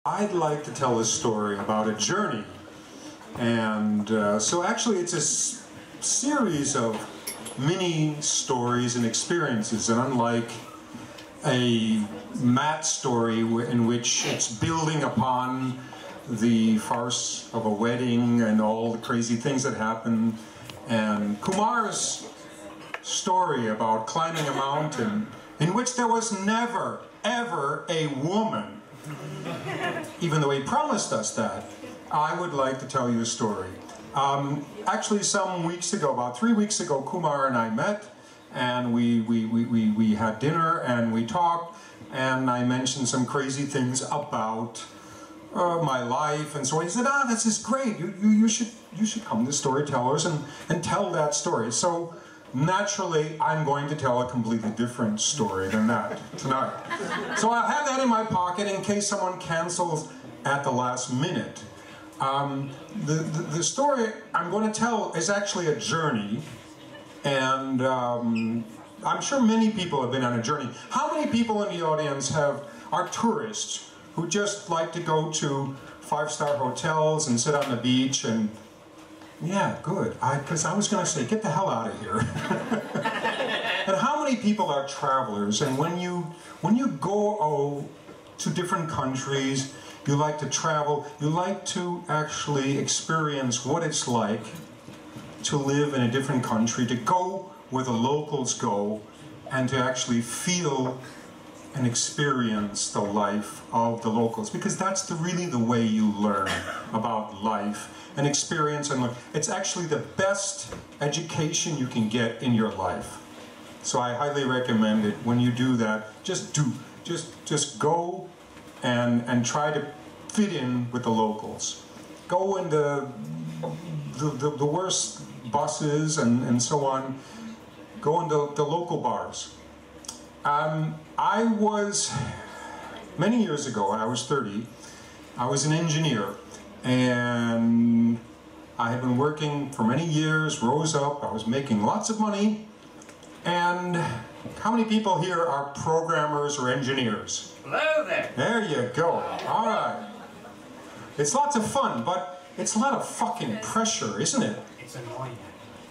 I'd like to tell a story about a journey, and so actually it's a series of mini stories and experiences, and unlike a Matt story in which it's building upon the farce of a wedding and all the crazy things that happen, and Kumar's story about climbing a mountain in which there was never, ever a woman, even though he promised us that. I would like to tell you a story. Actually, some weeks ago, about 3 weeks ago, Kumar and I met, and we had dinner and we talked, and I mentioned some crazy things about my life, and so he said, this is great, you should come to Storytellers and tell that story. So naturally, I'm going to tell a completely different story than that tonight. So I'll have that in my pocket in case someone cancels at the last minute. The story I'm going to tell is actually a journey, and I'm sure many people have been on a journey. How many people in the audience are tourists who just like to go to 5-star hotels and sit on the beach and... Yeah, good. Because I was going to say, get the hell out of here. And how many people are travelers? And when you go to different countries, you like to travel, you like to actually experience what it's like to live in a different country, to go where the locals go, and to actually feel and experience the life of the locals. Because that's really the way you learn about life and experience and learn. It's actually the best education you can get in your life. So I highly recommend it. When you do that, just go and try to fit in with the locals. Go in the worst buses and so on. Go in the local bars. I was, many years ago, when I was 30, I was an engineer, and I had been working for many years, rose up, I was making lots of money. And how many people here are programmers or engineers? Hello there. There you go. All right. It's lots of fun, but it's a lot of fucking pressure, isn't it? It's annoying.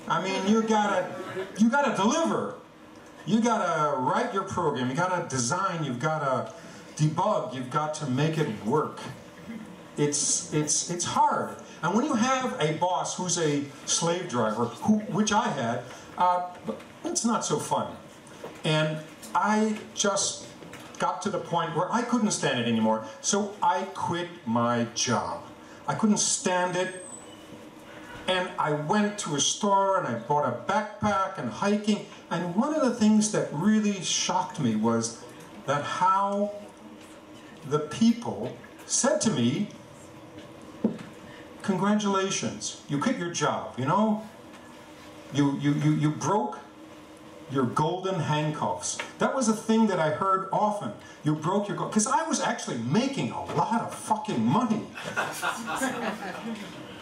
I mean, you gotta deliver. You gotta write your program, you gotta design, you've gotta debug, you've got to make it work. It's hard. And when you have a boss who's a slave driver, which I had, it's not so fun. And I just got to the point where I couldn't stand it anymore, so I quit my job. I couldn't stand it. And I went to a store and I bought a backpack and hiking. And one of the things that really shocked me was that how the people said to me, congratulations, you quit your job, you know? You broke your golden handcuffs. That was a thing that I heard often. You broke your because I was actually making a lot of fucking money.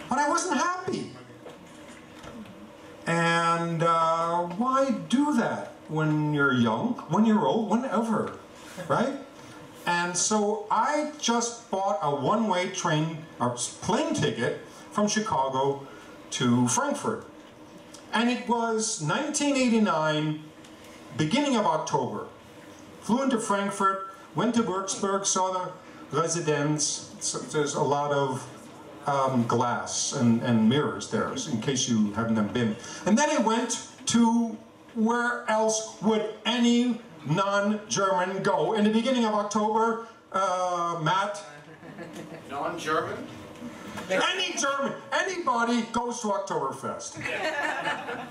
But I wasn't happy. And why do that when you're young, when you're old, whenever, right? And so I just bought a one-way plane ticket from Chicago to Frankfurt. And it was 1989, beginning of October. Flew into Frankfurt, went to Würzburg, saw the residence. So there's a lot of glass and mirrors there, in case you haven't been. And then I went to where else would any non-German go in the beginning of October, Matt? Non-German? Any German, anybody goes to Oktoberfest.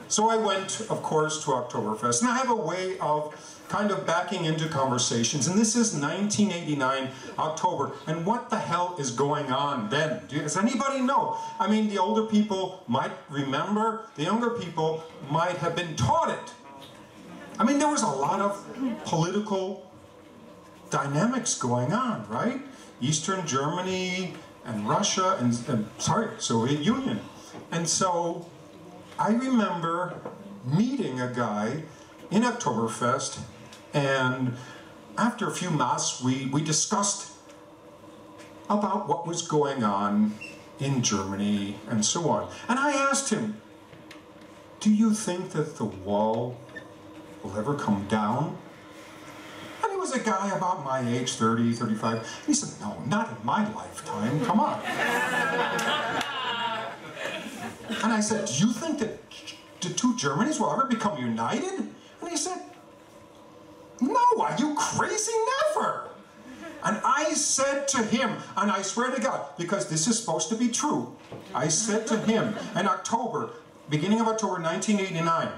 So I went, of course, to Oktoberfest. And I have a way of kind of backing into conversations. And this is 1989, October. And what the hell is going on then? Does anybody know? I mean, the older people might remember. The younger people might have been taught it. I mean, there was a lot of political dynamics going on, right? Eastern Germany and Russia and Soviet Union. And so I remember meeting a guy in Oktoberfest, and after a few masks we discussed about what was going on in Germany and so on. And I asked him, do you think that the wall will ever come down? And he was a guy about my age, 30, 35. He said, no, not in my lifetime, come on. And I said, do you think that the two Germanys will ever become united? And he said, no, are you crazy? Never. And I said to him, and I swear to God, because this is supposed to be true, I said to him in October, beginning of October 1989,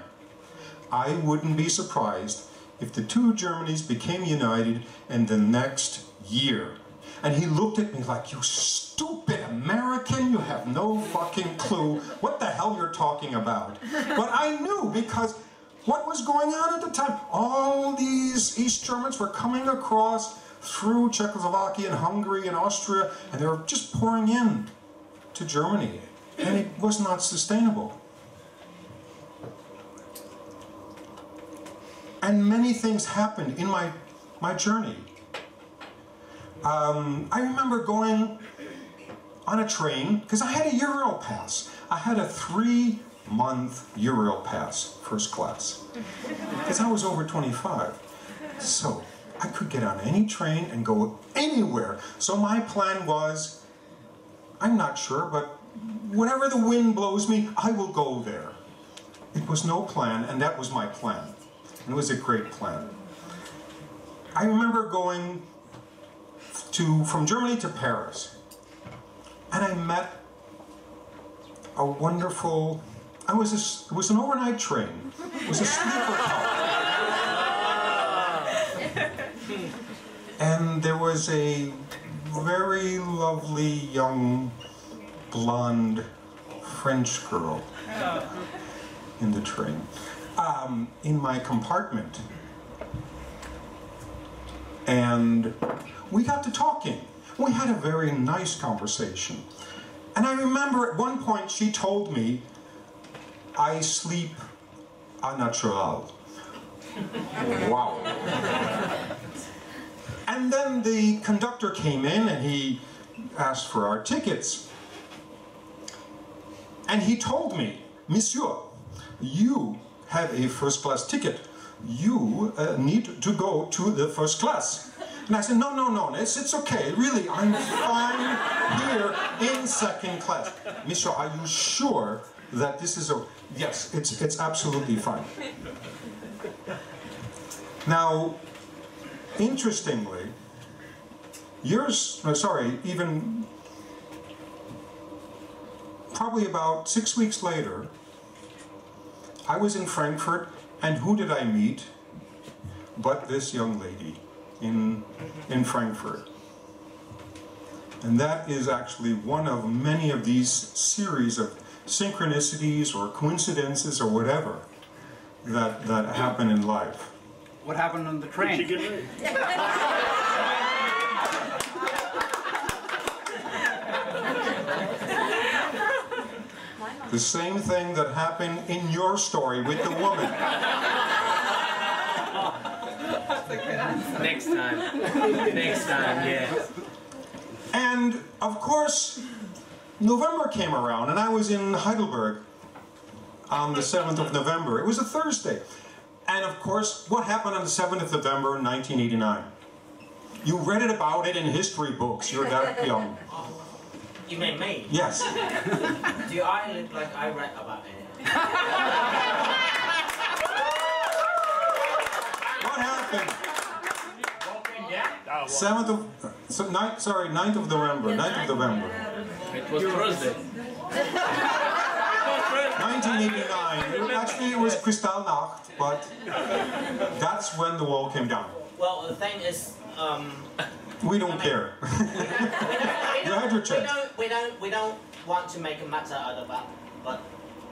I wouldn't be surprised if the two Germanys became united in the next year. And he looked at me like, you stupid American, you have no fucking clue what the hell you're talking about. But I knew, because what was going on at the time? All these East Germans were coming across through Czechoslovakia and Hungary and Austria, and they were just pouring in to Germany. And it was not sustainable. And many things happened in my journey. I remember going on a train, because I had a Euro pass. I had a 3-month Euro pass, first class, because I was over 25. So I could get on any train and go anywhere. So my plan was, I'm not sure, but wherever the wind blows me, I will go there. It was no plan, and that was my plan. It was a great plan. I remember going from Germany to Paris, and I met a wonderful, it was an overnight train. It was a sleeper car. And there was a very lovely young blonde French girl in the train, in my compartment. And we got to talking. We had a very nice conversation. And I remember at one point she told me, I sleep au naturel. Wow. And then the conductor came in and he asked for our tickets. And he told me, Monsieur, you have a first class ticket. You need to go to the first class. And I said, no, it's okay, really, I'm fine here in second class. Monsieur, are you sure that this is yes, it's absolutely fine. Now, interestingly, even probably about 6 weeks later, I was in Frankfurt, and who did I meet but this young lady in Frankfurt. And that is actually one of many of these series of synchronicities or coincidences or whatever that happen in life. What happened on the train? Did she get married? The same thing that happened in your story with the woman. Next time. Next time, yeah. And of course, November came around, and I was in Heidelberg on the 7th of November. It was a Thursday. And of course, what happened on the 7th of November in 1989? You read it about it in history books. You're that young. You mean me? Yes. Do I look like I read about it? What happened? 9th of November. 9th of November. It was Thursday. 1989. Actually, it was Kristallnacht, but that's when the wall came down. Well, the thing is, we don't care. You had your chance. We don't want to make a matter out of that, but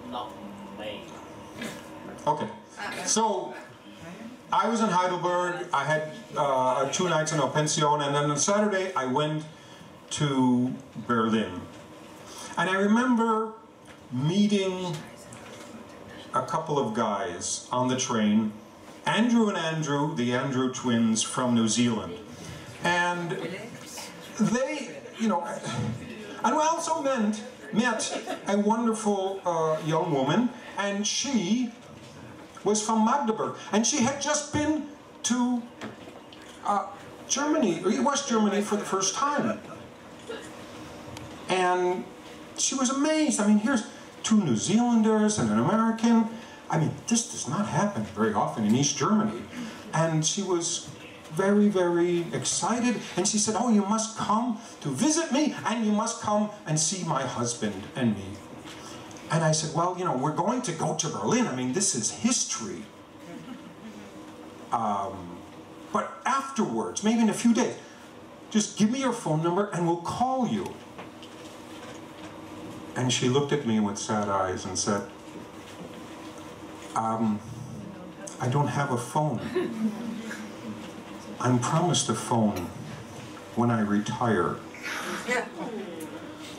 not me. Okay. So I was in Heidelberg. I had 2 nights in a pension, and then on Saturday I went to Berlin. And I remember meeting a couple of guys on the train, Andrew and Andrew, the Andrew twins from New Zealand. And you know, and I also met a wonderful young woman, and she was from Magdeburg, and she had just been to Germany, West Germany, for the first time. And she was amazed. I mean, here's two New Zealanders and an American. I mean, this does not happen very often in East Germany. And she was very, very excited. And she said, oh, you must come to visit me, and you must come and see my husband and me. And I said, well, you know, we're going to go to Berlin. I mean, this is history. But afterwards, maybe in a few days, just give me your phone number and we'll call you. And she looked at me with sad eyes and said, I don't have a phone. I'm promised a phone when I retire.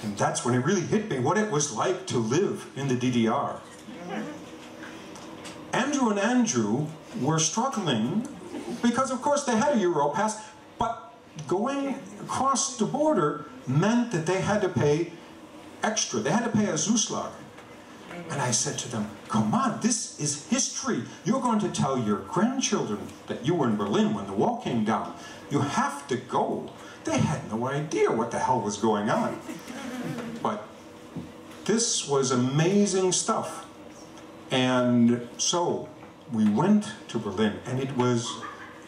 And that's when it really hit me what it was like to live in the DDR. Andrew and Andrew were struggling because, of course, they had a Euro pass, but going across the border meant that they had to pay extra. They had to pay a Zuschlag. And I said to them, come on, this is history. You're going to tell your grandchildren that you were in Berlin when the wall came down. You have to go. They had no idea what the hell was going on. But this was amazing stuff. And so we went to Berlin, and it was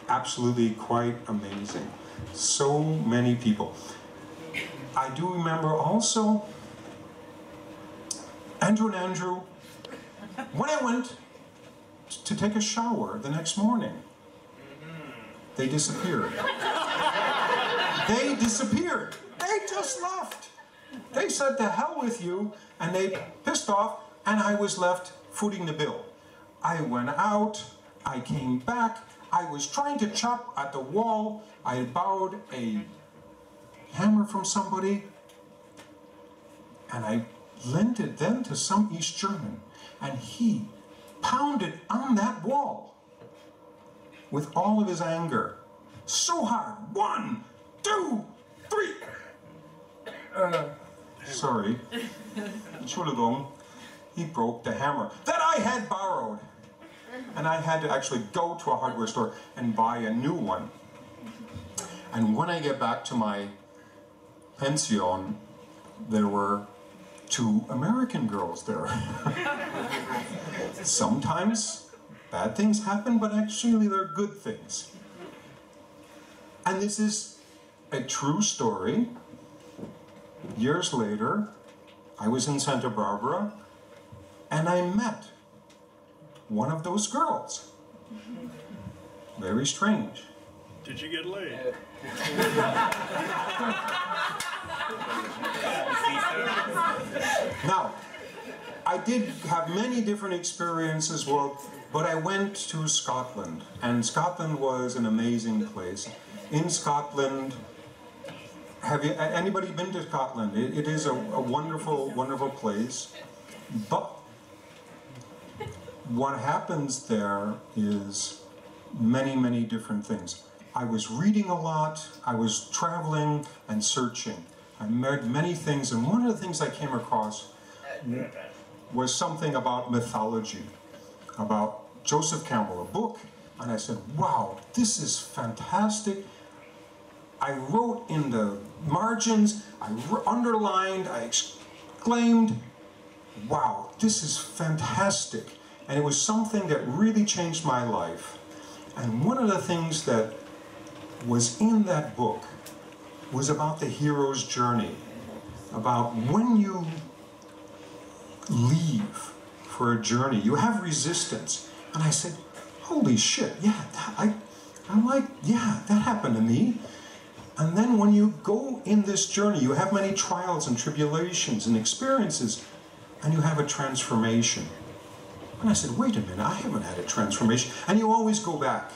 absolutely quite amazing. So many people. I do remember also Andrew and Andrew, when I went to take a shower the next morning, they disappeared. They disappeared. They just left. They said, to hell with you, and they pissed off, and I was left footing the bill. I went out, I came back, I was trying to chop at the wall, I had borrowed a hammer from somebody, and I lent it then to some East German, and he pounded on that wall with all of his anger. So hard. 1, 2, 3. Sorry. Entschuldigung. He broke the hammer that I had borrowed. And I had to actually go to a hardware store and buy a new one. And when I get back to my pension, there were 2 American girls there. Sometimes bad things happen, but actually they're good things. And this is a true story. Years later, I was in Santa Barbara, and I met one of those girls. Very strange. Did you get laid? Now, I did have many different experiences, but I went to Scotland, and Scotland was an amazing place. In Scotland, have you, anybody been to Scotland? It is a wonderful, wonderful place, but what happens there is many, many different things. I was reading a lot, I was traveling and searching. I read many things, and one of the things I came across was something about mythology, about Joseph Campbell, a book, and I said, wow, this is fantastic. I wrote in the margins, I underlined, I exclaimed, wow, this is fantastic. And it was something that really changed my life. And one of the things that was in that book was about the hero's journey, about when you leave for a journey, you have resistance. And I said, holy shit, yeah, that happened to me. And then when you go in this journey, you have many trials and tribulations and experiences, and you have a transformation. And I said, wait a minute, I haven't had a transformation. And you always go back.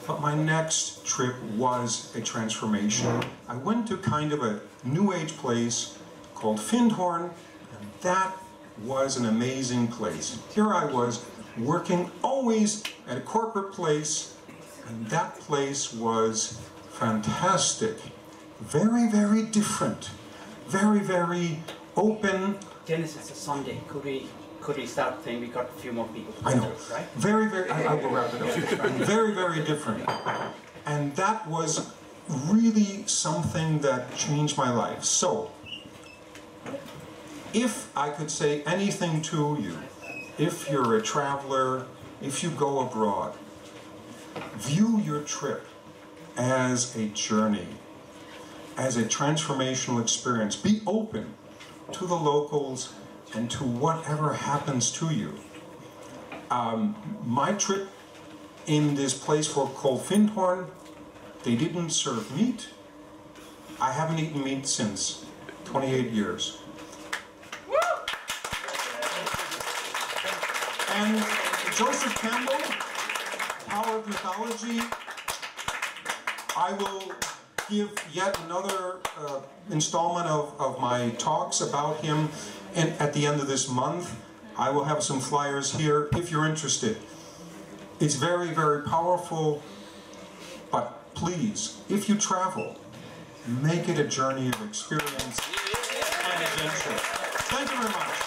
But my next trip was a transformation. I went to kind of a New Age place called Findhorn, and that was an amazing place. Here I was working always at a corporate place, and that place was fantastic. very, very different, very, very open. Dennis, it's a Sunday. Could we start saying we got a few more people? I know. Right? Very, very. I will wrap it up. Very, very different. And that was really something that changed my life. So, if I could say anything to you, if you're a traveler, if you go abroad, view your trip as a journey, as a transformational experience. Be open to the locals and to whatever happens to you. My trip in this place called Findhorn, they didn't serve meat. I haven't eaten meat since 28 years. And Joseph Campbell, Power of Mythology, I will give yet another installment of my talks about him, and at the end of this month I will have some flyers here if you're interested. It's very, very powerful, but please, if you travel, make it a journey of experience and adventure. Thank you very much.